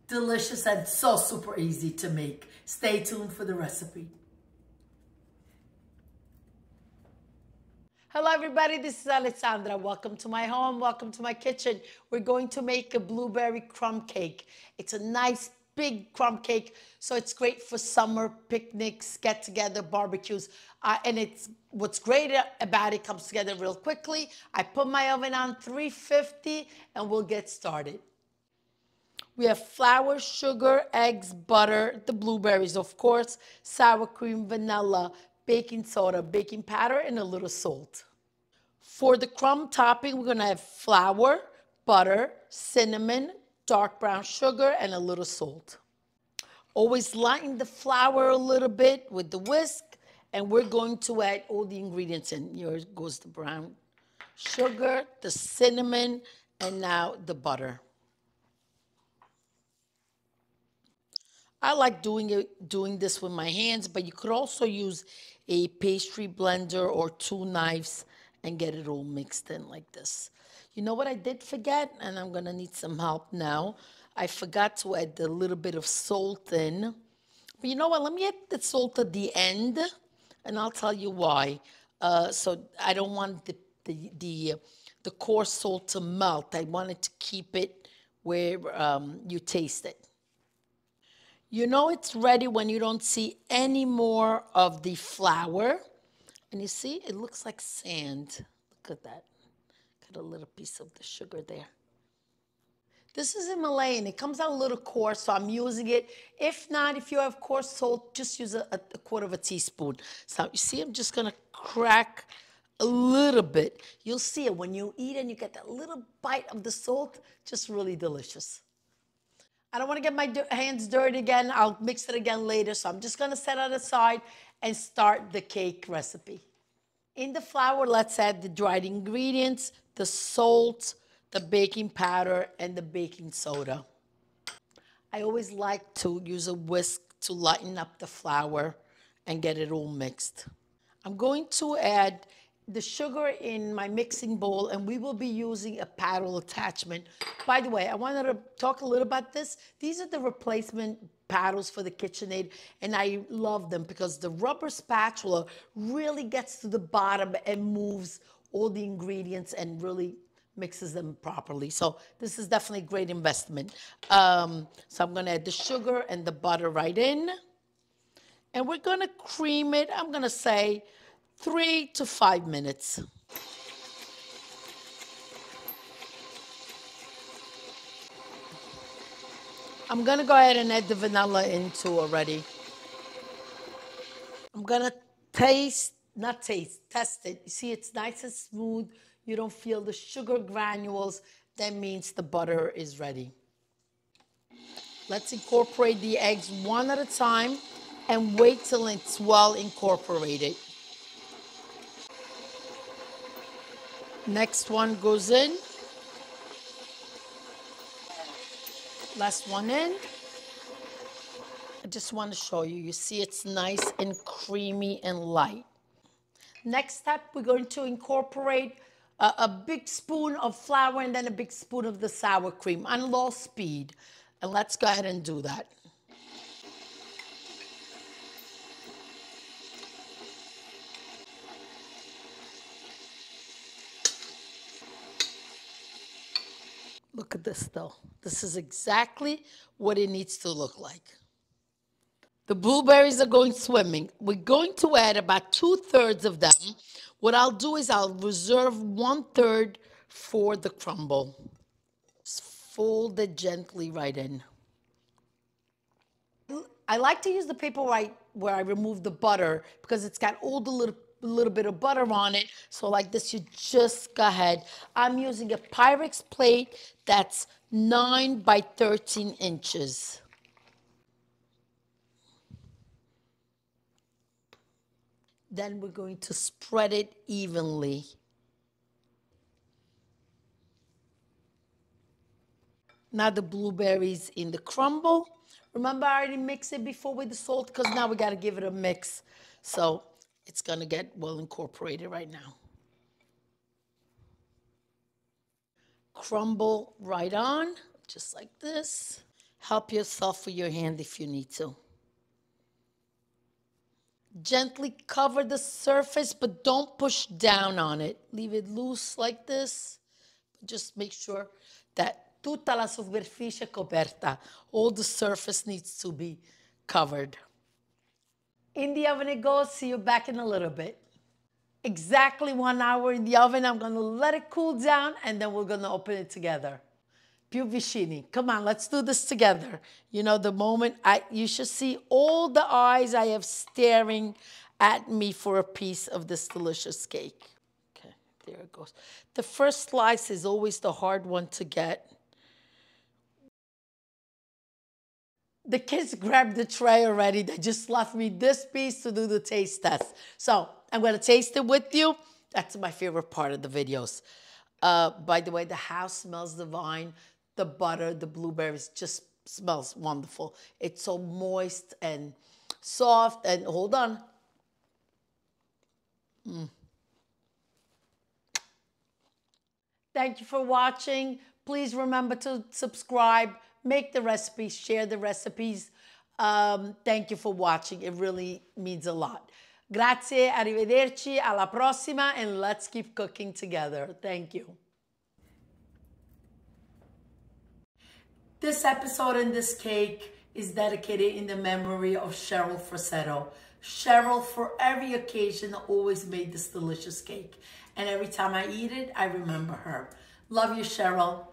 delicious and so super easy to make. Stay tuned for the recipe. Hello everybody, this is Alessandra. Welcome to my home, welcome to my kitchen. We're going to make a blueberry crumb cake. It's a nice big crumb cake, so it's great for summer picnics, get together, barbecues. And what's great about it, comes together real quickly. I put my oven on 350 and we'll get started. We have flour, sugar, eggs, butter, the blueberries, of course, sour cream, vanilla, baking soda, baking powder, and a little salt. For the crumb topping, we're going to have flour, butter, cinnamon, dark brown sugar, and a little salt. Always lighten the flour a little bit with the whisk, and we're going to add all the ingredients in. Here goes the brown sugar, the cinnamon, and now the butter. I like doing this with my hands, but you could also use a pastry blender or 2 knives and get it all mixed in like this. You know what I did forget? And I'm gonna need some help now. I forgot to add a little bit of salt in. But you know what, let me add the salt at the end, and I'll tell you why. So I don't want the coarse salt to melt. I wanted to keep it where you taste it. You know it's ready when you don't see any more of the flour. And you see, it looks like sand. Look at that. Got a little piece of the sugar there. This is Himalayan. It comes out a little coarse, so I'm using it. If not, if you have coarse salt, just use a quarter of a teaspoon. So you see, I'm just going to crack a little bit. You'll see it when you eat and you get that little bite of the salt, just really delicious. I don't want to get my hands dirty again. I'll mix it again later. So I'm just going to set it aside and start the cake recipe. In the flour, let's add the dried ingredients, the salt, the baking powder, and the baking soda. I always like to use a whisk to lighten up the flour and get it all mixed. I'm going to add the sugar in my mixing bowl, and we will be using a paddle attachment. By the way, I wanted to talk a little about this. These are the replacement paddles for the KitchenAid, and I love them because the rubber spatula really gets to the bottom and moves all the ingredients and really mixes them properly. So this is definitely a great investment. So I'm gonna add the sugar and the butter right in, and we're gonna cream it, I'm gonna say 3 to 5 minutes. I'm gonna go ahead and add the vanilla in too already. I'm gonna test it. You see, it's nice and smooth. You don't feel the sugar granules. That means the butter is ready. Let's incorporate the eggs one at a time and wait till it's well incorporated. Next one goes in. Last one in. I just want to show you. You see it's nice and creamy and light. Next step, we're going to incorporate a big spoon of flour and then a big spoon of the sour cream on low speed. And let's go ahead and do that. Look at this though. This is exactly what it needs to look like. The blueberries are going swimming. We're going to add about 2/3 of them. What I'll do is I'll reserve 1/3 for the crumble. Just fold it gently right in. I like to use the paper where I remove the butter because it's got all the little bit of butter on it. So like this, you just go ahead. I'm using a Pyrex plate that's 9 by 13 inches. Then we're going to spread it evenly. Now the blueberries in the crumble. Remember, I already mixed it before with the salt because now we got to give it a mix. So it's going to get well incorporated right now. Crumble right on, just like this. Help yourself with your hand if you need to. Gently cover the surface, but don't push down on it. Leave it loose like this. Just make sure that tutta la superficie è coperta. All the surface needs to be covered. In the oven it goes. See you back in a little bit. Exactly 1 hour in the oven. I'm going to let it cool down, and then we're going to open it together. Più vicini. Come on, let's do this together. You know, the moment you should see all the eyes I have staring at me for a piece of this delicious cake. Okay, there it goes. The first slice is always the hard one to get. The kids grabbed the tray already. They just left me this piece to do the taste test. So I'm going to taste it with you. That's my favorite part of the videos. By the way, the house smells divine. The butter, the blueberries just smells wonderful. It's so moist and soft. And hold on. Thank you for watching. Please remember to subscribe, make the recipes, share the recipes. Thank you for watching. It really means a lot. Grazie, arrivederci, alla prossima, and let's keep cooking together. Thank you. This episode and this cake is dedicated in the memory of Cheryl Frassetto. Cheryl, for every occasion, always made this delicious cake. And every time I eat it, I remember her. Love you, Cheryl.